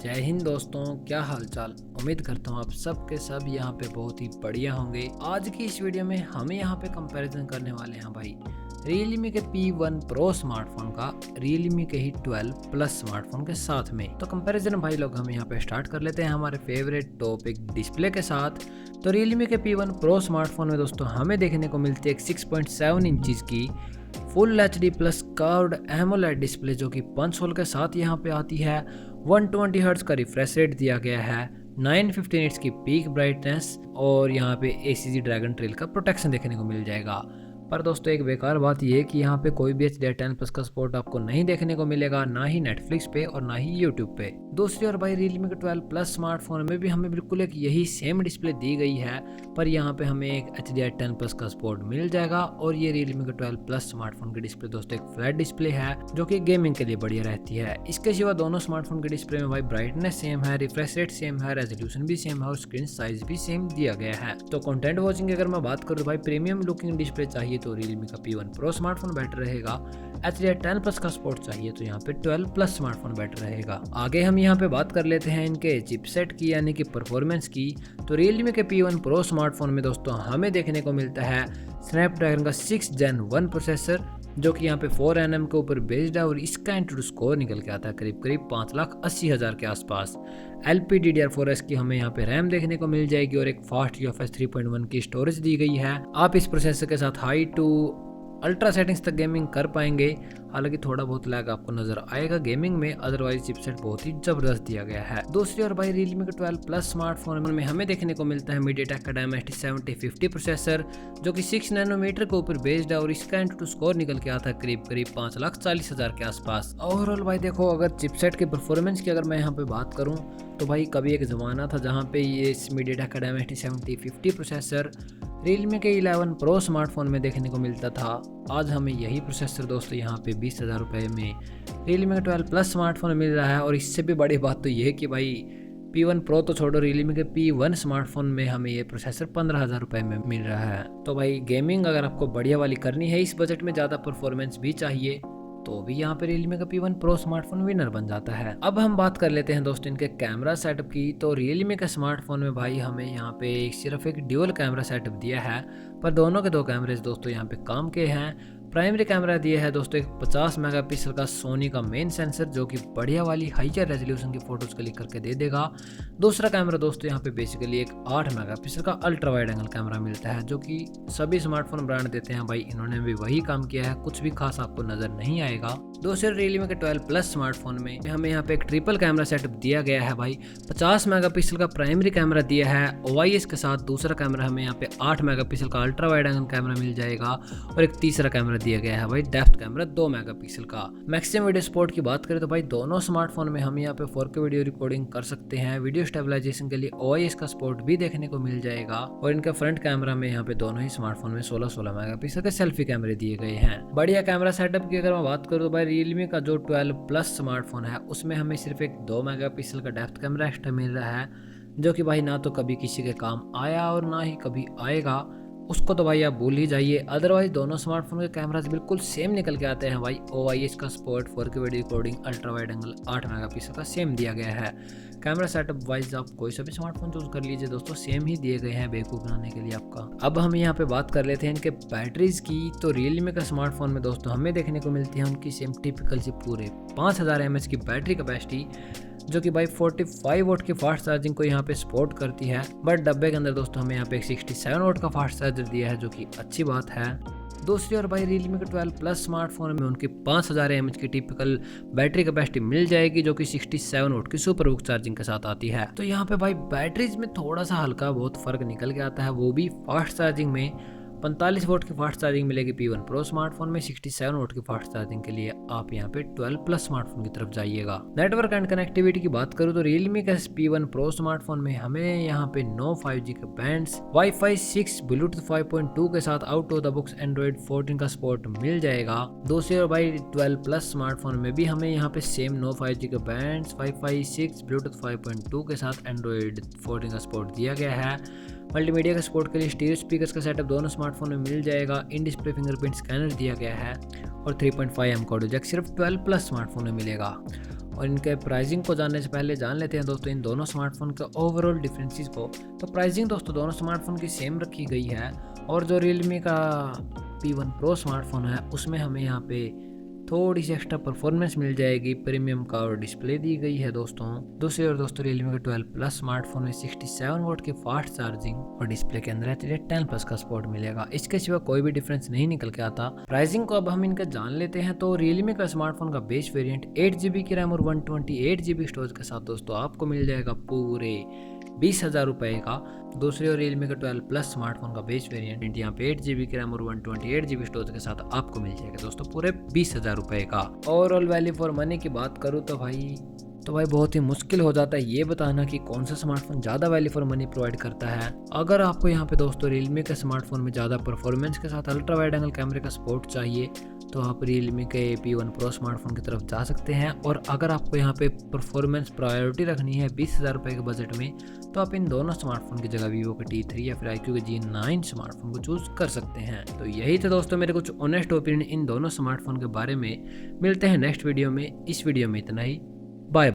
जय हिंद दोस्तों, क्या हालचाल। उम्मीद करता हूँ आप सब के सब यहाँ पे बहुत ही बढ़िया होंगे। आज की इस वीडियो में हम यहाँ पे कंपैरिजन करने वाले हैं भाई Realme के P1 Pro स्मार्टफोन का Realme के ही 12 प्लस स्मार्टफोन के साथ में। तो कंपैरिजन भाई लोग हम यहाँ पे स्टार्ट कर लेते हैं हमारे फेवरेट टॉपिक डिस्प्ले के साथ। तो Realme के P1 Pro स्मार्टफोन में दोस्तों हमें देखने को मिलती है एक 6.7 इंचज़ की full HD plus curved AMOLED display जो कि पंच होल के साथ यहाँ पे आती है। 120 हर्ट्ज का रिफ्रेश रेट दिया गया है, 950 निट्स की पीक ब्राइटनेस और यहाँ पे ACG ड्रैगन ट्रेल का प्रोटेक्शन देखने को मिल जाएगा। पर दोस्तों एक बेकार बात यह है कि यहाँ पे कोई भी HDR10 प्लस का सपोर्ट आपको नहीं देखने को मिलेगा, ना ही नेटफ्लिक्स पे और ना ही यूट्यूब पे। दूसरी ओर भाई Realme के 12 प्लस स्मार्टफोन में भी हमें बिल्कुल एक यही सेम डिस्प्ले दी गई है, पर यहाँ पे हमें एक HDR10 प्लस का सपोर्ट मिल जाएगा। और ये Realme के 12 प्लस स्मार्टफोन की डिस्प्ले दोस्तों एक फ्लैट डिस्प्ले है जो कि गेमिंग के लिए बढ़िया रहती है। इसके सिवा दोनों स्मार्टफोन के डिस्प्ले में भाई ब्राइटनेस सेम है, रिफ्रेश रेट सेम है, रेजोल्यूशन भी सेम है और स्क्रीन साइज भी सेम दिया गया है। तो कंटेंट वॉचिंग की अगर मैं बात करूँ तो भाई प्रीमियम लुकिंग डिस्प्ले चाहिए तो Realme का P1 Pro स्मार्टफोन बेटर रहेगा। HDR10 प्लस का सपोर्ट चाहिए तो यहाँ पे 12 प्लस स्मार्टफोन बेटर रहेगा। आगे हम यहाँ पे बात कर लेते हैं इनके चिपसेट की यानी कि परफॉर्मेंस की। तो Realme के P1 Pro स्मार्टफोन में दोस्तों हमें देखने को मिलता है स्नैपड्रैगन का 6 Gen 1 प्रोसेसर जो कि यहाँ पे 4nm के ऊपर बेस्ड है और इसका एंट्री स्कोर निकल के आता है करीब 5,80,000 के आसपास। LPDDR4S की हमें यहाँ पे रैम देखने को मिल जाएगी और एक फास्ट UFS 3.1 की स्टोरेज दी गई है। आप इस प्रोसेसर के साथ हाई टू अल्ट्रा सेटिंग्स तक गेमिंग कर पाएंगे, हालांकि थोड़ा बहुत लैग आपको नजर आएगा गेमिंग में, अदरवाइज चिपसेट बहुत ही जबरदस्त दिया गया है। दूसरी ओर भाई Realme के 12 प्लस स्मार्टफोन में हमें देखने को मिलता है MediaTek का Dimensity 7050 प्रोसेसर जो कि 6 नैनोमीटर के ऊपर बेस्ड है और इसका एंट्री स्कोर निकल के आता है करीब 5,40,000 के आसपास। ओवरऑल भाई देखो, अगर चिपसेट के परफॉर्मेंस की अगर मैं यहाँ पे बात करूँ तो भाई कभी एक ज़माना था जहाँ पे ये MediaTek का Dimensity 7050 प्रोसेसर Realme के 11 Pro स्मार्टफोन में देखने को मिलता था। आज हमें यही प्रोसेसर दोस्तों यहाँ पे 20,000 रुपये में Realme के 12 प्लस स्मार्टफोन मिल रहा है। और इससे भी बड़ी बात तो ये है कि भाई P1 Pro तो छोड़ो, Realme के P1 स्मार्टफोन में हमें ये प्रोसेसर 15,000 रुपये में मिल रहा है। तो भाई गेमिंग अगर आपको बढ़िया वाली करनी है, इस बजट में ज़्यादा परफॉर्मेंस भी चाहिए, तो भी यहाँ पे Realme का P1 Pro स्मार्टफोन विनर बन जाता है। अब हम बात कर लेते हैं दोस्तों इनके कैमरा सेटअप की। तो Realme के स्मार्टफोन में भाई हमें यहाँ पे सिर्फ एक ड्यूअल कैमरा सेटअप दिया है, पर दोनों के दो कैमरेज दोस्तों यहाँ पे काम के हैं। प्राइमरी कैमरा दिया है दोस्तों एक 50 मेगापिक्सल का सोनी का मेन सेंसर जो कि बढ़िया वाली हाइयर रेजोल्यूशन की फोटोज क्लिक करके दे देगा। दूसरा कैमरा दोस्तों यहाँ पे बेसिकली एक 8 मेगापिक्सल का अल्ट्रा वाइड एंगल कैमरा मिलता है जो कि सभी स्मार्टफोन ब्रांड देते हैं। भाई इन्होंने भी वही काम किया है, कुछ भी खास आपको नजर नहीं आएगा। दूसरे Realme के 12 प्लस स्मार्टफोन में हमें यहाँ पे एक ट्रिपल कैमरा सेटअप दिया गया है भाई। 50 मेगापिक्सल का प्राइमरी कैमरा दिया है OIS के साथ, दूसरा कैमरा हमें यहाँ पे 8 मेगापिक्सल का अल्ट्रा वाइड एंगल कैमरा मिल जाएगा और एक तीसरा कैमरा दिया गया है भाई डेप्थ कैमरा 2 मेगापिक्सल का। मैक्सिमम वीडियो सपोर्ट की बात करें तो भाई दोनों स्मार्टफोन में हम यहाँ पे 4K वीडियो रिकॉर्डिंग कर सकते हैं। वीडियो स्टेबलाइजेशन के लिए OIS का सपोर्ट भी देखने को मिल जाएगा। और इनका फ्रंट कैमरा में यहाँ पे दोनों ही स्मार्टफोन में 16 मेगापिक्सल के सेल्फी कैमरे दिए गए हैं। बढ़िया कैमरा सेटअप की अगर मैं बात करूँ तो भाई Realme का जो 12 प्लस स्मार्टफोन है उसमें हमें सिर्फ एक 2 मेगापिक्सल का डेप्थ कैमरा एक्स्ट्रा मिल रहा है जो कि भाई ना तो कभी किसी के काम आया और ना ही कभी आएगा, उसको तो भाई आप भूल ही जाइए। अदरवाइज दोनों स्मार्टफोन के कैमरास बिल्कुल सेम निकल के आते हैं भाई। OIS का support, 4K video recording, ultra wide angle 8 megapixel का सेम दिया गया है। कैमरा सेटअप वाइज आप कोई सा भी स्मार्टफोन चूज कर लीजिए दोस्तों, सेम ही दिए गए हैं बेवकूफ़ बनाने के लिए आपका। अब हम यहाँ पे बात कर लेते हैं इनके बैटरीज की। तो Realme का स्मार्टफोन में दोस्तों हमें देखने को मिलती है उनकी सेम टिपिकल सी पूरे 5000 mAh की बैटरी कैपेसिटी जो कि भाई 45 वोट की फास्ट चार्जिंग को यहाँ पे सपोर्ट करती है। बट डब्बे के अंदर दोस्तों हमें यहाँ पे एक 67 वोट का फास्ट चार्जर दिया है जो कि अच्छी बात है। दूसरी ओर भाई Realme के 12 प्लस स्मार्टफोन में उनकी 5000 mAh की टिपिकल बैटरी कैपेसिटी मिल जाएगी जो कि 67 वोट की सुपर बुक चार्जिंग के साथ आती है। तो यहाँ पे भाई बैटरीज में थोड़ा सा हल्का बहुत फर्क निकल के आता है, वो भी फास्ट चार्जिंग में। 45 वोट की फास्ट चार्जिंग मिलेगी P1 Pro स्मार्टफोन में, 67 वोट की फास्ट चार्जिंग के लिए आप यहाँ पे 12 प्लस स्मार्टफोन की तरफ जाइएगा। नेटवर्क एंड कनेक्टिविटी की बात करूँ तो Realme के P1 Pro स्मार्टफोन में हमें यहाँ पे 9 5G के बैंड्स, Wi-Fi 6, Bluetooth 5.2 के साथ out of the box Android 14 का सपोर्ट मिल जाएगा। दूसरी ओर भाई 12 प्लस स्मार्टफोन में भी हमें यहाँ पे सेम 9 5G के बैंड्स, Wi-Fi 6, Bluetooth 5.2 के साथ Android 14 का सपोर्ट दिया गया है। मल्टीमीडिया के सपोर्ट के लिए स्टीरियो स्पीकर्स का सेटअप दोनों स्मार्टफोन में मिल जाएगा। इन डिस्प्ले फिंगरप्रिंट स्कैनर दिया गया है और 3.5 ऑडियो जैक सिर्फ 12 प्लस स्मार्टफोन में मिलेगा। और इनके प्राइसिंग को जानने से पहले जान लेते हैं दोस्तों इन दोनों स्मार्टफोन के ओवरऑल डिफरेंसेस को। तो प्राइसिंग दोस्तों दोनों स्मार्टफोन की सेम रखी गई है और जो Realme का P1 Pro स्मार्टफोन है उसमें हमें यहाँ पे थोड़ी सी एक्स्ट्रा परफॉर्मेंस मिल जाएगी, प्रीमियम का और डिस्प्ले दी गई है दोस्तों। दूसरी ओर दोस्तों Realme के 12 प्लस स्मार्टफोन में 67 वोट की फास्ट चार्जिंग और डिस्प्ले के अंदर 10 प्लस का सपोर्ट मिलेगा। इसके सिवा कोई भी डिफरेंस नहीं निकल के आता। प्राइसिंग को अब हम इनका जान लेते हैं। तो Realme का स्मार्टफोन का बेस वेरिएंट 8GB की रैम और 128GB स्टोरेज के साथ दोस्तों आपको मिल जाएगा पूरे 20,000 रुपये का। दूसरी ओर Realme का 12 प्लस स्मार्टफोन का बेस वेरिएंट यहाँ पे 8GB की रैम और 128GB स्टोरेज के साथ आपको मिल जाएगा दोस्तों पूरे 20,000 रुपये का। ओवरऑल वैल्यू फॉर मनी की बात करूँ तो भाई बहुत ही मुश्किल हो जाता है ये बताना कि कौन सा स्मार्टफोन ज़्यादा वैल्यू फॉर मनी प्रोवाइड करता है। अगर आपको यहाँ पे दोस्तों Realme के स्मार्टफोन में ज़्यादा परफॉर्मेंस के साथ अल्ट्रा वाइड एंगल कैमरे का सपोर्ट चाहिए तो आप Realme के P1 Pro स्मार्टफोन की तरफ जा सकते हैं। और अगर आपको यहाँ पे परफॉर्मेंस प्रायोरिटी रखनी है 20,000 रुपये के बजट में तो आप इन दोनों स्मार्टफोन की जगह Vivo के T3 या फिर iQOO के G9 स्मार्टफोन को चूज़ कर सकते हैं। तो यही था दोस्तों मेरे कुछ ऑनेस्ट ओपिनियन इन दोनों स्मार्टफोन के बारे में। मिलते हैं नेक्स्ट वीडियो में। इस वीडियो में इतना ही। बाय।